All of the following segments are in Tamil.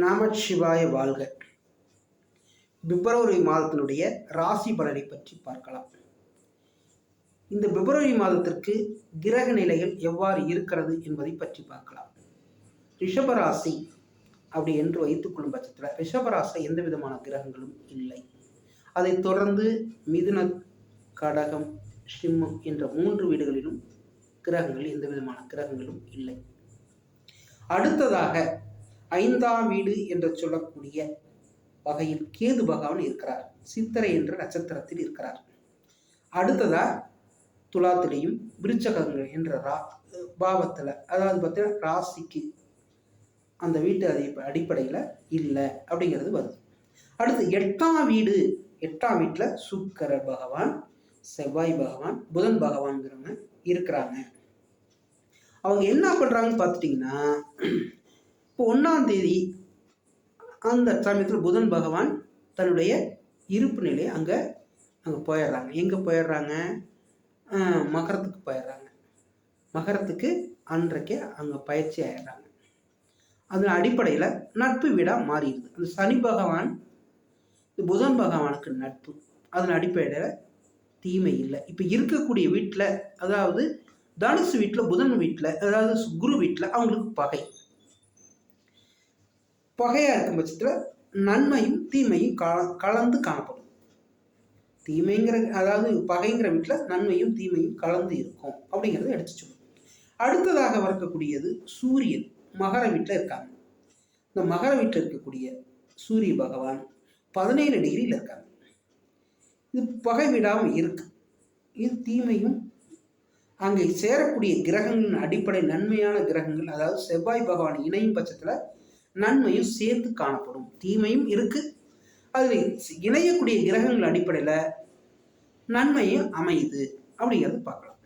நமச்சிவாய வாழ்க. பிப்ரவரி மாதத்தினுடைய ராசி பலனை பற்றி பார்க்கலாம். இந்த பிப்ரவரி மாதத்திற்கு கிரக நிலைகள் எவ்வாறு இருக்கிறது என்பதை பற்றி பார்க்கலாம். ரிஷபராசி அப்படி என்று வைத்துக் கொள்ளும் பட்சத்தில் ரிஷபராசியில் எந்த விதமான கிரகங்களும் இல்லை. அதைத் தொடர்ந்து மிதுன, கடகம், சிம்மம் என்ற 3 வீடுகளிலும் கிரகங்கள் எந்த விதமான கிரகங்களும் இல்லை. அடுத்ததாக 5ஆம் வீடு என்று சொல்லக்கூடிய வகையில் கேது பகவான் இருக்கிறார். சித்திரை என்ற நட்சத்திரத்தில் இருக்கிறார். அடுத்ததா துலாத்திலையும் விருச்சகங்கள் என்ற பாவத்தில், அதாவது பார்த்தீங்கன்னா ராசிக்கு அந்த வீட்டு அடிப்படையில் இல்லை அப்படிங்கிறது வருது. அடுத்து 8ஆம் வீடு. 8ஆம் வீட்டில் சுக்கிர பகவான், செவ்வாய் பகவான், புதன் பகவான்கிறவங்க இருக்கிறாங்க. அவங்க என்ன பண்ணுறாங்கன்னு பார்த்துட்டிங்கன்னா, இப்போ 1ஆம் தேதி அந்த சமயத்தில் புதன் பகவான் தன்னுடைய இருப்பு நிலையை அங்கே போயிடுறாங்க. எங்கே போயிடுறாங்க? மகரத்துக்கு போயிடுறாங்க. மகரத்துக்கு அன்றைக்கே அங்கே பயிற்சி ஆயிடுறாங்க. அதன் அடிப்படையில் நட்பு வீடாக மாறிடுது. அந்த சனி பகவான் புதன் பகவானுக்கு நட்பு, அதன் அடிப்படையில் தீமை இல்லை. இப்போ இருக்கக்கூடிய வீட்டில், அதாவது தனுசு வீட்டில், புதன் வீட்டில், அதாவது குரு வீட்டில் அவங்களுக்கு பகையாக இருக்கும் பட்சத்தில் நன்மையும் தீமையும் கலந்து காணப்படும். தீமைங்கிற, அதாவது பகைங்கிற வீட்டில் நன்மையும் தீமையும் கலந்து இருக்கும் அப்படிங்கிறத எடுத்து சொல்லும். அடுத்ததாக வரக்கூடியது சூரியன். மகர வீட்டில் இருக்காங்க. இந்த மகர வீட்டில் இருக்கக்கூடிய சூரிய பகவான் 17 டிகிரியில் இருக்காங்க. இது பகை விடாமல் இருக்கு. இது தீமையும் அங்கே சேரக்கூடிய கிரகங்களின் அடிப்படை நன்மையான கிரகங்கள், அதாவது செவ்வாய் பகவான் இணையும் பட்சத்தில் நன்மையும் சேர்த்து காணப்படும். தீமையும் இருக்கு. அதில் இணையக்கூடிய கிரகங்கள் அடிப்படையில் நன்மையும் அமையுது அப்படிங்கிறது பார்க்கலாம்.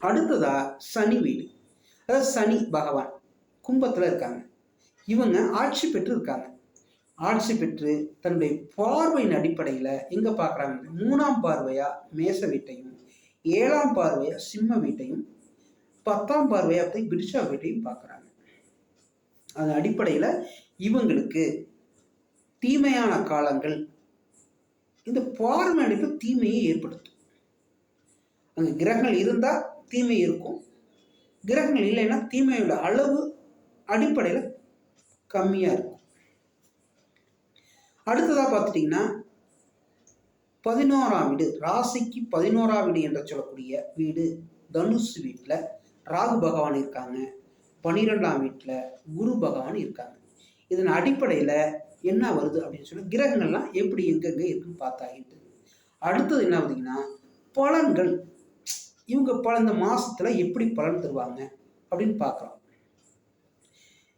அடுத்ததா சனி வீடு. அதாவது சனி பகவான் கும்பத்தில் இருக்காங்க. இவங்க ஆட்சி பெற்று இருக்காங்க. ஆட்சி பெற்று தன்னுடைய பார்வையின் அடிப்படையில் எங்கே பார்க்குறாங்க? 3ஆம் பார்வையா மேச வீட்டையும், 7ஆம் பார்வையா சிம்ம வீட்டையும், 10ஆம் பார்வையா விருச்சக வீட்டையும் பார்க்குறாங்க. அதன் அடிப்படையில் இவங்களுக்கு தீமையான காலங்கள் இந்த பார்வை அடிப்பில் தீமையை ஏற்படுத்தும். அங்கே கிரகங்கள் இருந்தால் தீமை இருக்கும், கிரகங்கள் இல்லைன்னா தீமையோட அளவு அடிப்படையில் கம்மியாக இருக்கும். அடுத்ததாக பார்த்துட்டிங்கன்னா 11ஆம் வீடு, ராசிக்கு 11ஆம் வீடு என்று சொல்லக்கூடிய வீடு தனுசு வீட்டில் ராகு பகவான் இருக்காங்க. 12ஆம் வீட்டில் குரு பகவான் இருக்காங்க. இதன் அடிப்படையில் என்ன வருது அப்படின்னு சொல்லி கிரகங்கள்லாம் எப்படி எங்கெங்கே இருக்குன்னு பார்த்தாகிட்டு. அடுத்தது என்ன பார்த்தீங்கன்னா பலன்கள். இவங்க இந்த மாதத்தில் எப்படி பலன் தருவாங்க அப்படின்னு பார்க்கலாம்.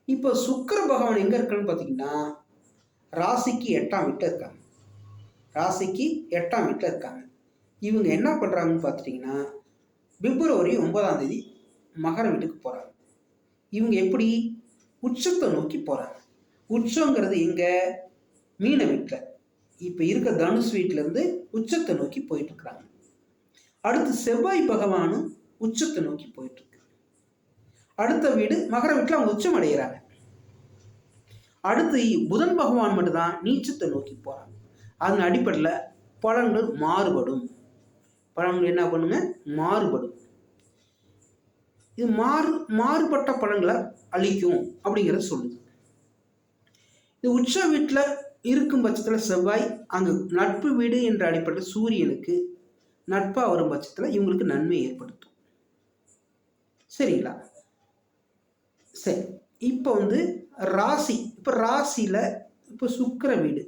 இப்போ சுக்கிர பகவான் எங்கே இருக்கான்னு பார்த்தீங்கன்னா ராசிக்கு 8ஆம் வீட்டில் இருக்காங்க. ராசிக்கு 8ஆம் வீட்டில் இருக்காங்க. இவங்க என்ன பண்ணுறாங்கன்னு பார்த்துட்டிங்கன்னா பிப்ரவரி 9ஆம் தேதி மகர வீட்டுக்கு போகிறாங்க. இவங்க எப்படி உச்சத்தை நோக்கி போகிறாங்க. உச்சங்கிறது எங்கே? மீன வீட்டில். இப்போ இருக்க தனுஷ் வீட்டிலேருந்து உச்சத்தை நோக்கி போயிட்டுருக்குறாங்க. அடுத்து செவ்வாய் பகவானும் உச்சத்தை நோக்கி போயிட்டுருக்கு. அடுத்த வீடு மகர வீட்டில் அவங்க உச்சம் அடைகிறாங்க. அடுத்து புதன் பகவான் மட்டும்தான் நீச்சத்தை நோக்கி போகிறாங்க. அதன் அடிப்படையில் பலன்கள் மாறுபடும். பலன்கள் என்ன பண்ணுங்க? மாறுபடும். இது மாறுபட்ட பலன்களை அளிக்கும் அப்படிங்கிறத சொல்லுது. இது உச்ச வீட்டில் இருக்கும் பட்சத்தில் செவ்வாய் அங்கே நட்பு வீடு என்ற அடிப்படையில் சூரியனுக்கு நட்பாக வரும் பட்சத்தில் இவங்களுக்கு நன்மை ஏற்படுத்தும். சரிங்களா? சரி, இப்போ ராசி. இப்போ ராசியில் இப்போ சுக்கிர வீடு,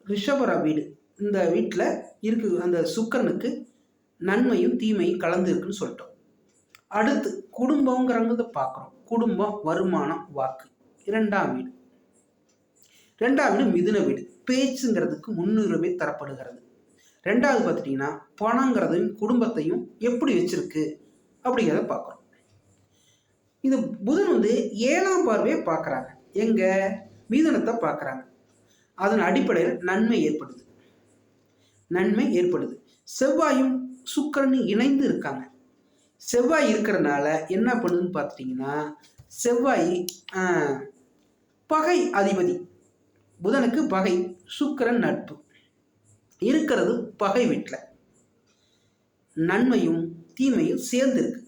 ரிஷபர வீடு, இந்த வீட்டில் இருக்கு. அந்த சுக்கிரனுக்கு நன்மையும் தீமையும் கலந்து இருக்குன்னு சொல்லிட்டோம். அடுத்து குடும்பங்கிறத பார்க்குறோம். குடும்பம், வருமானம், வாக்கு. 2ஆம் வீடு. 2ஆம் வீடு மிதுன வீடு. பேச்சுங்கிறதுக்கு முன்னுரிமை தரப்படுகிறது. 2வது பார்த்துட்டிங்கன்னா பணங்கிறதையும் குடும்பத்தையும் எப்படி வச்சிருக்கு அப்படிங்கிறத பார்க்குறோம். இது புதன் 7ஆம் பார்வையை பார்க்குறாங்க. எங்கே? மிதுனத்தை பார்க்குறாங்க. அதன் அடிப்படையில் நன்மை ஏற்படுது. நன்மை ஏற்படுது. செவ்வாயும் சுக்கிரனும் இணைந்து இருக்காங்க. செவ்வாய் இருக்கிறதுனால என்ன பண்ணுதுன்னு பார்த்துட்டிங்கன்னா செவ்வாய் பகை அதிபதி புதனுக்கு பகை, சுக்கிரன் நட்பு இருக்கிறது பகை வீட்டில். நன்மையும் தீமையும் சேர்ந்து இருக்கு.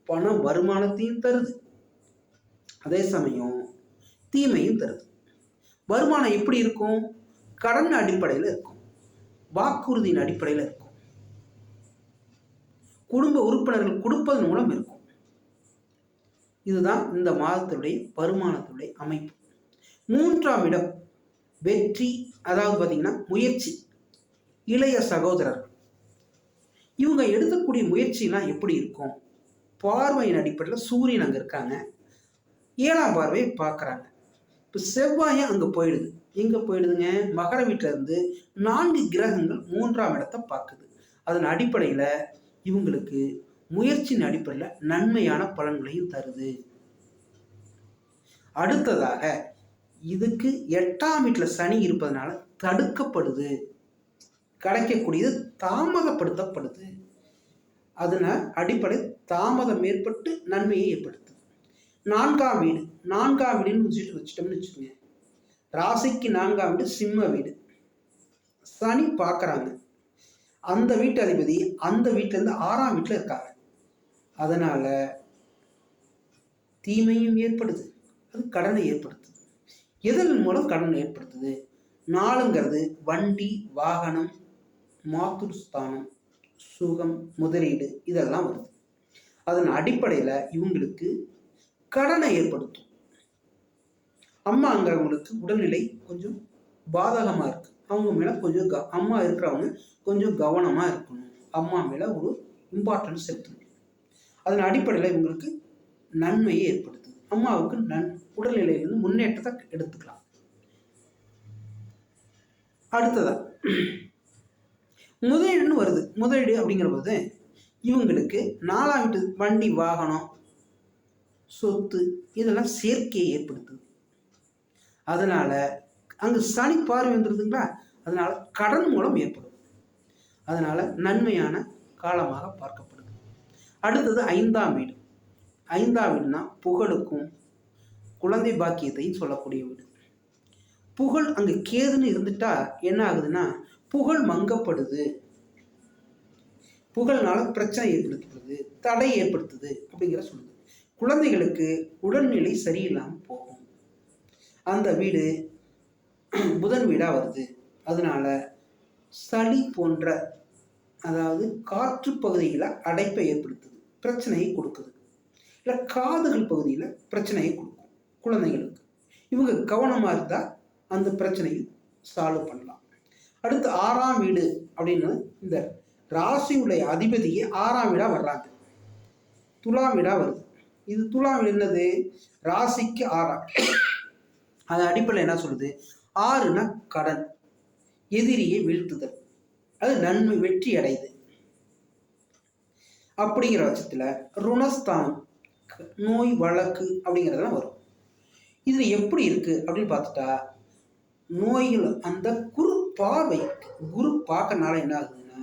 பணம் வருமானத்தையும் தருது, அதே சமயம் தீமையும் தருது. வருமானம் எப்படி இருக்கும்? கடன் அடிப்படையில் இருக்கும், வாக்குறுதியின் அடிப்படையில் இருக்கும், குடும்ப உறுப்பினர்கள் கொடுப்பதன் மூலம் இருக்கும். இதுதான் இந்த மாதத்துடைய வருமானத்துடைய அமைப்பு. 3ஆம் இடம் வெற்றி, அதாவது பார்த்தீங்கன்னா முயற்சி, இளைய சகோதரர். இவங்க எடுக்கக்கூடிய முயற்சிலாம் எப்படி இருக்கும்? பார்வையின் அடிப்படையில் சூரியன் அங்கே இருக்காங்க, 7ஆம் பார்வையை பார்க்குறாங்க. இப்போ செவ்வாயை அங்கே போயிடுது. எங்கே போயிடுதுங்க? மகர வீட்டில் இருந்து 4 கிரகங்கள் 3ஆம் இடத்தை பார்க்குது. அதன் அடிப்படையில் இவங்களுக்கு முயற்சியின் அடிப்படையில் நன்மையான பலன்களையும் தருது. அடுத்ததாக இதுக்கு 8ஆம் வீட்டில் சனி இருப்பதனால தடுக்கப்படுது, கிடைக்கக்கூடியது தாமதப்படுத்தப்படுது. அதனால் அடிப்படை தாமதம் ஏற்பட்டு நன்மையை ஏற்படுத்துது. 4ஆம் வீடு, 4ஆம் வீடுன்னு வச்சுட்டோம்னு வச்சுக்கோங்க. ராசிக்கு 4ஆம் வீடு சிம்ம வீடு, சனி பார்க்குறாங்க. அந்த வீட்டு அதிபதி அந்த வீட்டிலேருந்து 6ஆம் வீட்டில் இருக்காங்க. அதனால் தீமையும் ஏற்படுது, அது கடனை ஏற்படுத்துது. எதன் மூலம் கடன் ஏற்படுத்துது? 4ங்கிறது வண்டி, வாகனம், மாத்துஸ்தானம், சுகம், முதலீடு இதெல்லாம் வருது. அதன் அடிப்படையில் இவங்களுக்கு கடனை ஏற்படுத்தும். அம்மாங்கிறவங்களுக்கு உடல்நிலை கொஞ்சம் பாதகமாக இருக்குது. அவங்க மேலே கொஞ்சம் அம்மா இருக்கிறவங்க கொஞ்சம் கவனமாக இருக்கணும். அம்மா மேலே ஒரு இம்பார்ட்டன்ஸ் செலுத்தணும். அதன் அடிப்படையில் இவங்களுக்கு நன்மையை ஏற்படுத்துது. அம்மாவுக்கு உடல்நிலையிலிருந்து முன்னேற்றத்தை எடுத்துக்கலாம். அடுத்ததா முதலீடுன்னு வருது. முதலீடு அப்படிங்கிற போது இவங்களுக்கு 4ஆம் வீட்டு வண்டி, வாகனம், சொத்து இதெல்லாம் சேர்க்கையை ஏற்படுத்துது. அதனால அங்கே சனி பார்வை வந்துடுதுங்களா, அதனால கடன் மூலம் ஏற்படும். அதனால நன்மையான காலமாக பார்க்கப்படுது. அடுத்தது 5ஆம் வீடு. 5ஆம் வீடுனா புகழுக்கும் குழந்தை பாக்கியத்தையும் சொல்லக்கூடிய வீடு. புகழ் அங்கே கேதுன்னு இருந்துட்டா என்ன ஆகுதுன்னா புகழ் மங்கப்படுது, புகழ்னால பிரச்சனை ஏற்படுத்துறது, தடை ஏற்படுத்துது அப்படிங்கிற சொல்லுது. குழந்தைகளுக்கு உடல்நிலை சரியில்லாமல் போகும். அந்த வீடு புதன் வீடாக வருது. அதனால சளி போன்ற, அதாவது காற்று பகுதியில் அடைப்பை ஏற்படுத்துது, பிரச்சனையை கொடுக்குது. இல்லை காதுகள் பகுதியில் பிரச்சனையை கொடுக்கும் குழந்தைகளுக்கு. இவங்க கவனமாக இருந்தால் அந்த பிரச்சனையை சால்வ் பண்ணலாம். அடுத்து 6ஆம் வீடு அப்படின்னு இந்த ராசியுடைய அதிபதியே 6ஆம் வீடாக வர்றாங்க. துலாம் வீடாக வருது. இது துலாம் வீடு என்னது? ராசிக்கு 6ஆம். அது அடிப்படையில் என்ன சொல்லுது? 6னா கடன், எதிரியை வீழ்த்துதல், அது நன்மை, வெற்றி அடையுது. அப்படிங்கிற பட்சத்தில் ருணஸ்தானம், நோய், வழக்கு அப்படிங்கிறதெல்லாம் வரும். இது எப்படி இருக்கு அப்படின்னு பார்த்துட்டா நோய்கள் அந்த குரு பார்வை, குரு பார்க்கறனால என்ன ஆகுதுன்னா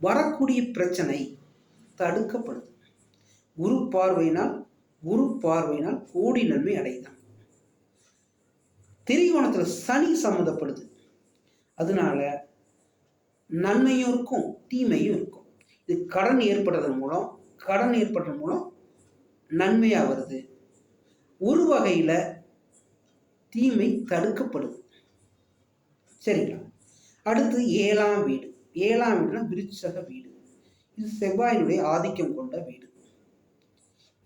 வரக்கூடிய பிரச்சனை தடுக்கப்படுது. குரு பார்வையினால் கோடி நன்மை அடையுதான். திரிகோணத்தில் சனி சம்மந்தப்படுது. அதனால நன்மையும் இருக்கும், தீமையும் இருக்கும். இது கடன் ஏற்படுறதன் மூலம் நன்மையாக வருது. ஒரு வகையில் தீமை தடுக்கப்படுது. சரிங்களா? அடுத்து 7ஆம் வீடு. 7ஆம் வீடுனா விருச்சக வீடு. இது செவ்வாயினுடைய ஆதிக்கம் கொண்ட வீடு.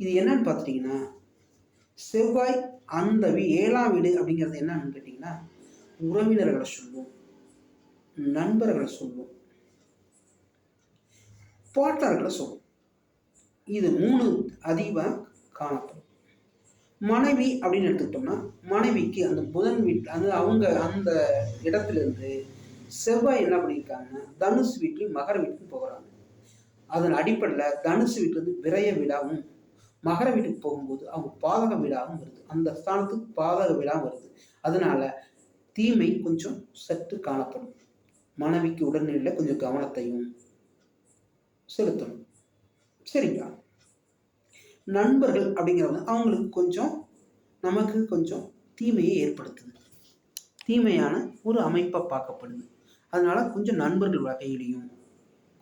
இது என்னன்னு பார்த்துட்டிங்கன்னா செவ்வாய் அந்த 7ஆம் வீடு அப்படிங்கிறது என்னன்னு கேட்டிங்கன்னா உறவினர்களை சொல்லுவோம், நண்பர்களை சொல்லுவோம், பார்ட்னர்களை சொல்லுவோம். இது 3 அதிகமாக காணப்படும். மனைவி அப்படின்னு எடுத்துக்கிட்டோம்னா மனைவிக்கு அந்த புதன் வீட்டில் அது அவங்க அந்த இடத்துலேருந்து செவ்வாய் என்ன பண்ணியிருக்காங்கன்னா தனுசு வீட்லையும் மகர வீட்டுக்கும் போகிறாங்க. அதன் அடிப்படையில் தனுசு வீட்டிலேருந்து விரய வீடாகவும் மகர வீட்டுக்கு போகும்போது அவங்க பாதக வீடாகவும் வருது. அந்த ஸ்தானத்துக்கு பாதக வீடாகவும் வருது. அதனால தீமை கொஞ்சம் சற்று காணப்படும். மனைவிக்கு உடல்நிலையில் கொஞ்சம் கவனத்தையும் செலுத்தணும். சரிங்களா? நண்பர்கள் அப்படிங்கிறவங்க அவங்களுக்கு கொஞ்சம், நமக்கு கொஞ்சம் தீமையை ஏற்படுத்துது, தீமையான ஒரு அமைப்பை பார்க்கப்படுது. அதனால கொஞ்சம் நண்பர்கள் வகையிலையும்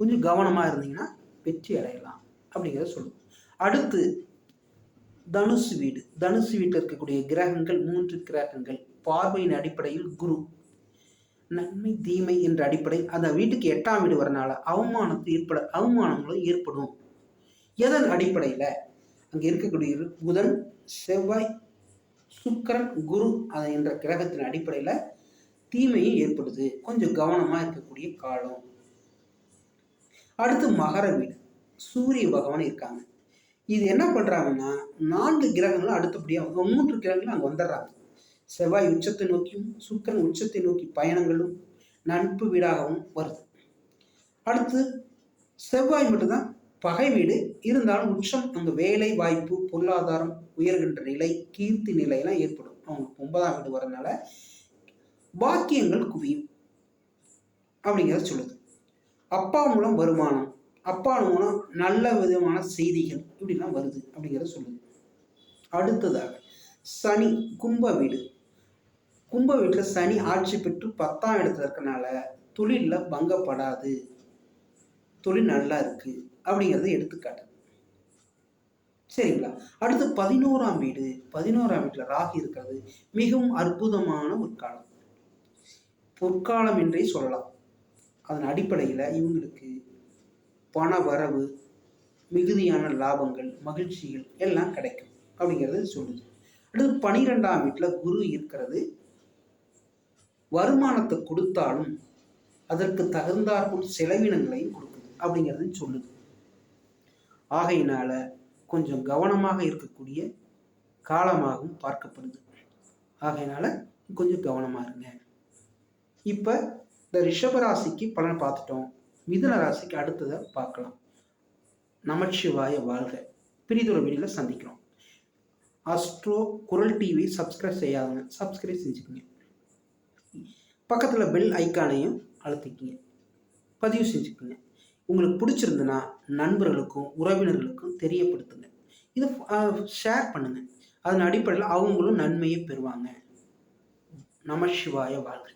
கொஞ்சம் கவனமாக இருந்தீங்கன்னா வெற்றி அடையலாம் அப்படிங்கிறத சொல்லுவோம். அடுத்து தனுசு வீடு. தனுசு வீட்டில் இருக்கக்கூடிய கிரகங்கள் 3 கிரகங்கள். பார்வையின் அடிப்படையில் குரு. நன்மை தீமை என்ற அடிப்படை அந்த வீட்டுக்கு 8ஆம் வீடு வரனால அவமானங்களும் ஏற்படும். எதன் அடிப்படையில்? அங்கே இருக்கக்கூடிய புதன், செவ்வாய், சுக்கிரன், குரு என்ற கிரகத்தின் அடிப்படையில் தீமையும் ஏற்படுது. கொஞ்சம் கவனமாக இருக்கக்கூடிய காலம். அடுத்து மகர வீடு. சூரிய பகவான் இருக்காங்க. இது என்ன பண்ணுறாங்கன்னா 4 கிரகங்களும் அடுத்தபடியாக 3 கிரகங்களும் அங்கே வந்துடுறாங்க. செவ்வாய் உச்சத்தை நோக்கியும் சுக்கிரன் உச்சத்தை நோக்கி பயணங்களும் நட்பு வீடாகவும் வருது. அடுத்து செவ்வாய் மட்டும்தான் பகை வீடு, இருந்தாலும் உச்சம் அங்கே வேலை வாய்ப்பு, பொருளாதாரம் உயர்கின்ற நிலை, கீர்த்தி நிலையெல்லாம் ஏற்படும். அவங்களுக்கு 9ஆம் வீடு வரனால பாக்கியங்கள் குவியும் அப்படிங்கிறத சொல்லுது. அப்பா மூலம் வருமானம், அப்பா மூலம் நல்ல விதமான செய்திகள் இப்படிலாம் வருது அப்படிங்கிறத சொல்லுது. அடுத்ததாக சனி கும்ப வீடு. கும்ப வீட்டில் சனி ஆட்சி பெற்று 10ஆம் இடத்துல இருக்கனால தொழிலில் பங்கப்படாது, தொழில் நல்லா இருக்கு அப்படிங்கிறத எடுத்துக்காட்டு. சரிங்களா? அடுத்து 11ஆம் வீடு. 11ஆம் வீட்டில் ராகு இருக்கிறது மிகவும் அற்புதமான ஒரு காலம், பொற்காலம் என்றே சொல்லலாம். அதன் அடிப்படையில் இவங்களுக்கு பண வரவு, மிகுதியான லாபங்கள், மகிழ்ச்சிகள் எல்லாம் கிடைக்கும் அப்படிங்கிறது சொல்லுது. அடுத்து 12ஆம் வீட்டில் குரு இருக்கிறது வருமானத்தை கொடுத்தாலும் அதற்கு தகுந்தாற்போல் செலவினங்களையும் கொடுக்குது அப்படிங்கிறது சொல்லுது. ஆகையினால கொஞ்சம் கவனமாக இருக்கக்கூடிய காலமாகவும் பார்க்கப்படுது. ஆகையினால கொஞ்சம் கவனமாக இருங்க. இப்போ இந்த ரிஷபராசிக்கு பலன் பார்த்துட்டோம். மிதுன ராசிக்கு அடுத்ததை பார்க்கலாம். நமச்சிவாய வாழ்க. பிரிதொரு வீடியோவில் சந்திக்கிறோம். அஸ்ட்ரோ குரல் டிவி சப்ஸ்கிரைப் செய்யாதவங்க சப்ஸ்கிரைப் செஞ்சுக்கோங்க. பக்கத்தில் பெல் ஐக்கானையும் அழுத்திக்கிங்க, பதிவு செஞ்சுக்கோங்க. உங்களுக்கு பிடிச்சிருந்துன்னா நண்பர்களுக்கும் உறவினர்களுக்கும் தெரியப்படுத்துங்க. இதை ஷேர் பண்ணுங்கள். அதன் அடிப்படையில் அவங்களும் நன்மையை பெறுவாங்க. நமசிவாய வாழ்க.